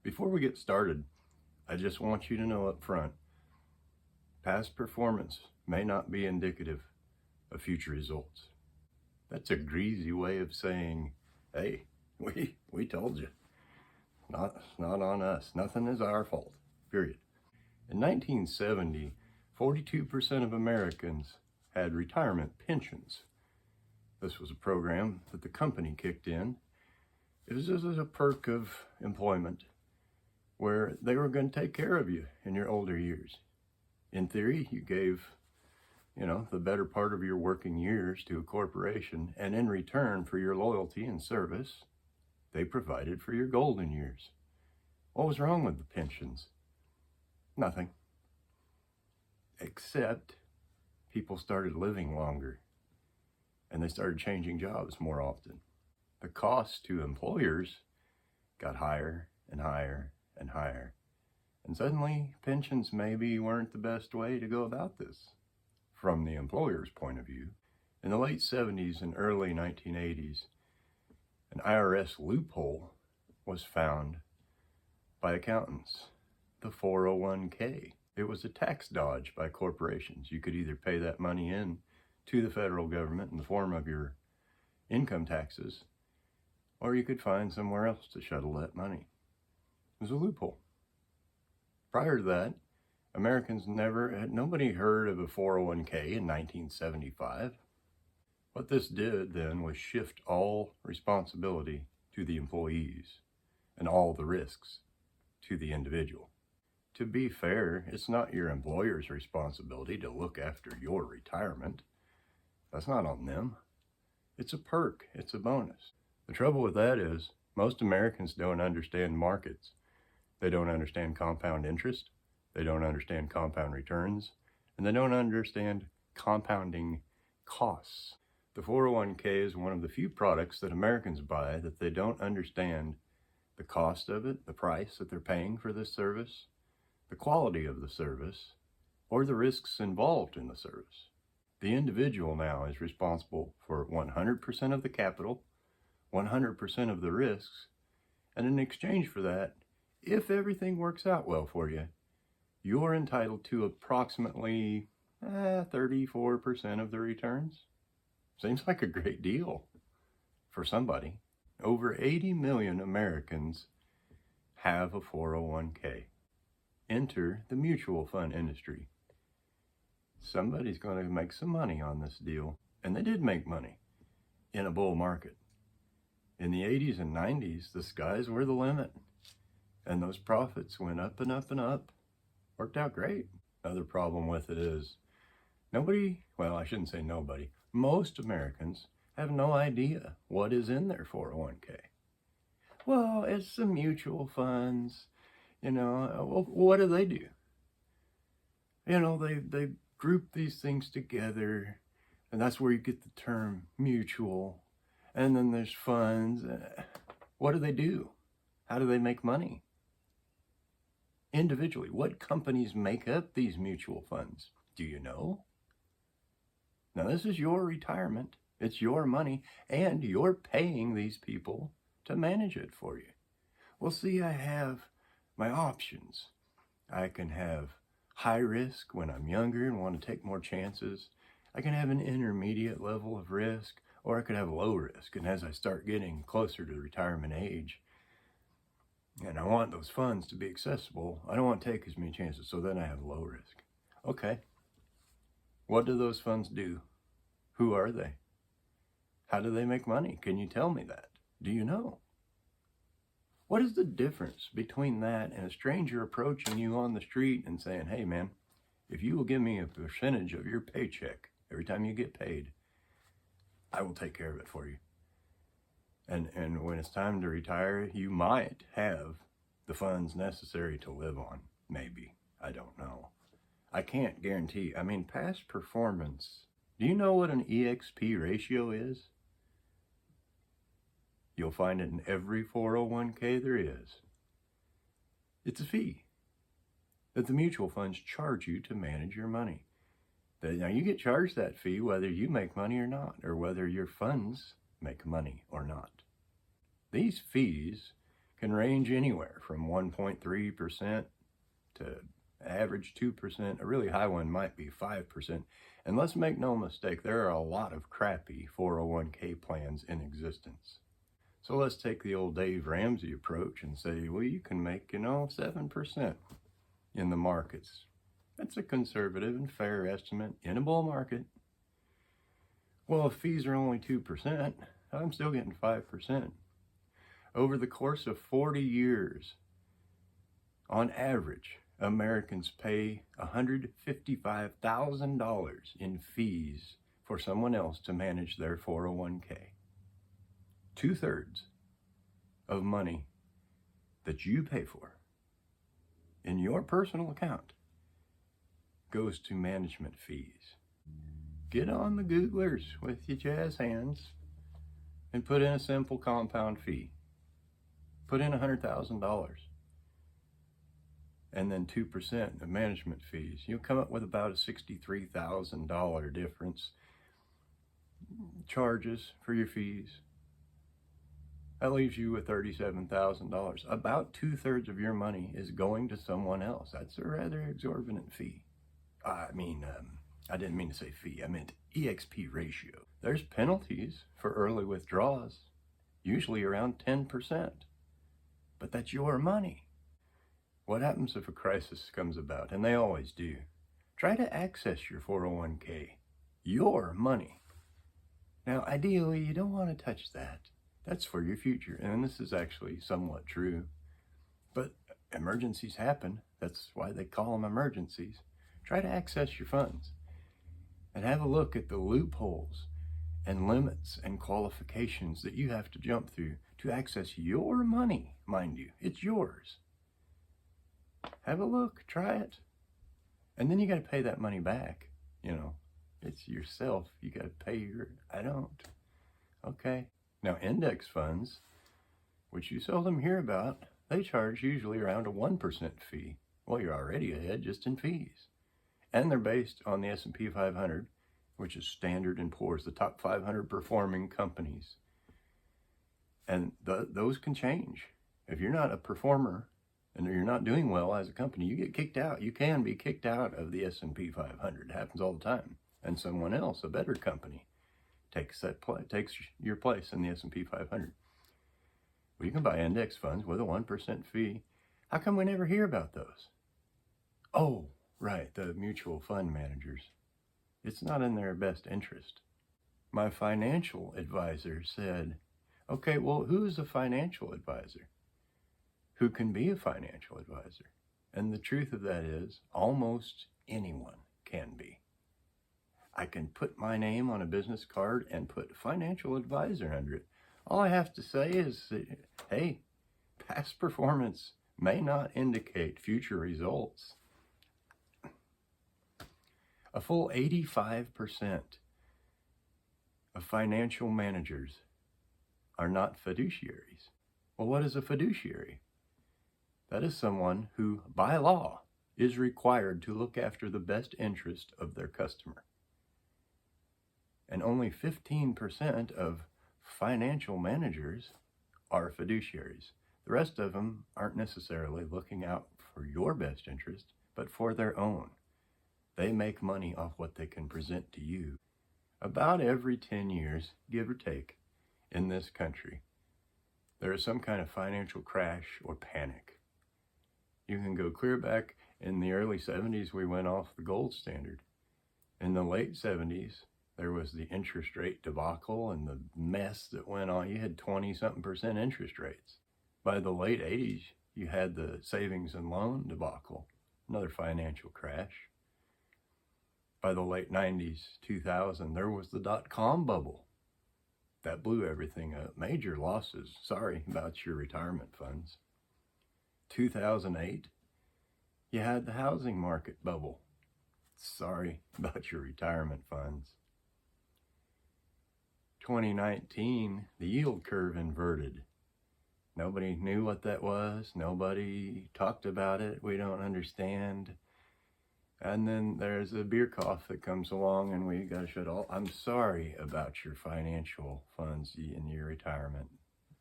Before we get started, I just want you to know up front, past performance may not be indicative of future results. That's a greasy way of saying, hey, we told you. Not on us. Nothing is our fault, period. In 1970, 42% of Americans had retirement pensions. This was a program that the company kicked in. It was just as a perk of employment where they were going to take care of you in your older years. In theory, you gave, the better part of your working years to a corporation, and in return for your loyalty and service, they provided for your golden years. What was wrong with the pensions? Nothing. Except people started living longer and they started changing jobs more often. The cost to employers got higher and higher and higher. And suddenly pensions maybe weren't the best way to go about this from the employer's point of view. In the late 70s and early 1980s, an IRS loophole was found by accountants, the 401k. It was a tax dodge by corporations. You could either pay that money in to the federal government in the form of your income taxes, or you could find somewhere else to shuttle that money. It was a loophole. Prior to that, nobody heard of a 401k in 1975. What this did then was shift all responsibility to the employees and all the risks to the individual. To be fair, it's not your employer's responsibility to look after your retirement. That's not on them. It's a perk, it's a bonus. The trouble with that is most Americans don't understand markets. They don't understand compound interest. They don't understand compound returns. And they don't understand compounding costs. The 401k is one of the few products that Americans buy that they don't understand the cost of it, the price that they're paying for this service, the quality of the service, or the risks involved in the service. The individual now is responsible for 100% of the capital, 100% of the risks, and in exchange for that, if everything works out well for you, you're entitled to approximately 34% of the returns. Seems like a great deal for somebody. Over 80 million Americans have a 401k. Enter the mutual fund industry. Somebody's going to make some money on this deal. And they did make money in a bull market. In the 80s and 90s, the skies were the limit. And those profits went up and up and up. Worked out great. Another problem with it is I shouldn't say nobody. Most Americans have no idea what is in their 401k. Well, it's the mutual funds. What do? They group these things together, and that's where you get the term mutual. And then there's funds. What do? How do they make money? Individually, what companies make up these mutual funds? Do you know? Now, this is your retirement. It's your money, and you're paying these people to manage it for you. Well, see, I have my options. I can have high risk when I'm younger and want to take more chances. I can have an intermediate level of risk, or I could have low risk. And as I start getting closer to retirement age, and I want those funds to be accessible, I don't want to take as many chances, so then I have low risk. Okay. What do those funds do? Who are they? How do they make money? Can you tell me that? Do you know? What is the difference between that and a stranger approaching you on the street and saying, hey man, if you will give me a percentage of your paycheck every time you get paid, I will take care of it for you. And when it's time to retire, you might have the funds necessary to live on. Maybe. I don't know. I can't guarantee. Past performance. Do you know what an EXP ratio is? You'll find it in every 401k there is. It's a fee that the mutual funds charge you to manage your money. Now you get charged that fee whether you make money or not, or whether your funds make money or not. These fees can range anywhere from 1.3% to average 2%. A really high one might be 5%. And let's make no mistake, there are a lot of crappy 401k plans in existence. So let's take the old Dave Ramsey approach and say, well, you can make, 7% in the markets. That's a conservative and fair estimate in a bull market. Well, if fees are only 2%, I'm still getting 5%. Over the course of 40 years, on average, Americans pay $155,000 in fees for someone else to manage their 401k. 2/3 of money that you pay for in your personal account goes to management fees. Get on the Googlers with your jazz hands and put in a simple compound fee. Put in $100,000 and then 2% of management fees. You'll come up with about a $63,000 difference. Charges for your fees. That leaves you with $37,000. About 2/3 of your money is going to someone else. That's a rather exorbitant fee. I didn't mean to say fee. I meant EXP ratio. There's penalties for early withdrawals, usually around 10%. But that's your money. What happens if a crisis comes about? And they always do. Try to access your 401k, your money. Now, ideally, you don't want to touch that. That's for your future. And this is actually somewhat true. But emergencies happen. That's why they call them emergencies. Try to access your funds and have a look at the loopholes and limits and qualifications that you have to jump through to access your money, mind you. It's yours. Have a look, try it. And then you got to pay that money back. It's yourself. You got to pay I don't. Okay. Now, index funds, which you seldom hear about, they charge usually around a 1% fee. Well, you're already ahead just in fees. And they're based on the S&P 500, which is Standard & Poor's, the top 500 performing companies. And those can change. If you're not a performer and you're not doing well as a company, you get kicked out. You can be kicked out of the S&P 500. It happens all the time. And someone else, a better company, takes your place in the S&P 500. Well, you can buy index funds with a 1% fee. How come we never hear about those? Oh, right, the mutual fund managers. It's not in their best interest. My financial advisor said, okay, well, who's a financial advisor? Who can be a financial advisor? And the truth of that is, almost anyone can be. I can put my name on a business card and put financial advisor under it. All I have to say is, hey, past performance may not indicate future results. A full 85% of financial managers are not fiduciaries. Well, what is a fiduciary? That is someone who, by law, is required to look after the best interest of their customer. And only 15% of financial managers are fiduciaries. The rest of them aren't necessarily looking out for your best interest, but for their own. They make money off what they can present to you. About every 10 years, give or take, in this country, there is some kind of financial crash or panic. You can go clear back in the early 70s, we went off the gold standard. In the late 70s, there was the interest rate debacle and the mess that went on. You had 20-something% interest rates. By the late 80s, you had the savings and loan debacle, another financial crash. By the late 90s, 2000, there was the dot-com bubble. That blew everything up. Major losses. Sorry about your retirement funds. 2008, you had the housing market bubble. Sorry about your retirement funds. 2019, the yield curve inverted. Nobody knew what that was. Nobody talked about it. We don't understand. And then there's a beer cough that comes along and we got to shut all. I'm sorry about your financial funds in your retirement.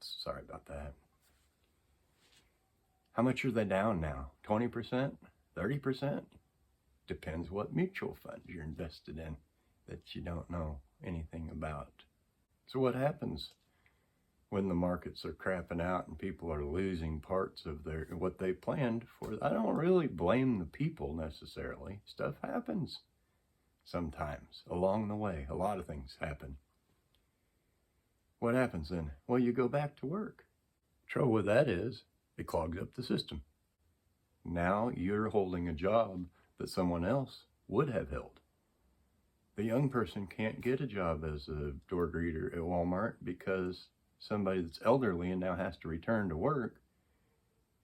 Sorry about that. How much are they down now? 20%? 30%? Depends what mutual funds you're invested in that you don't know anything about. So what happens when the markets are crapping out and people are losing parts of what they planned for? I don't really blame the people necessarily. Stuff happens sometimes along the way. A lot of things happen. What happens then? Well, you go back to work. Trouble with that is it clogs up the system. Now you're holding a job that someone else would have held. The young person can't get a job as a door greeter at Walmart because somebody that's elderly and now has to return to work,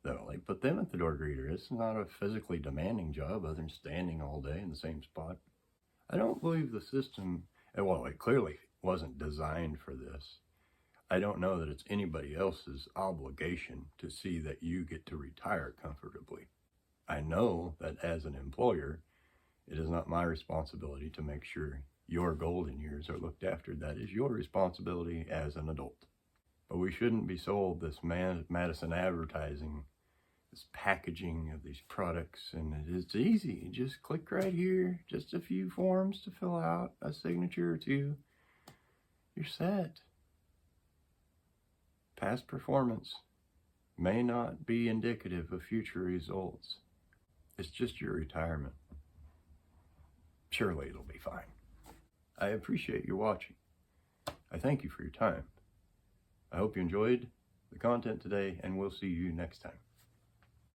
they put them at the door greeter. It's not a physically demanding job other than standing all day in the same spot. I don't believe the system, well, it clearly wasn't designed for this. I don't know that it's anybody else's obligation to see that you get to retire comfortably. I know that as an employer, it is not my responsibility to make sure your golden years are looked after. That is your responsibility as an adult. But we shouldn't be sold this Madison advertising, this packaging of these products, and it's easy. You just click right here, just a few forms to fill out, a signature or two. You're set. Past performance may not be indicative of future results. It's just your retirement. Surely it'll be fine. I appreciate you watching. I thank you for your time. I hope you enjoyed the content today, and we'll see you next time.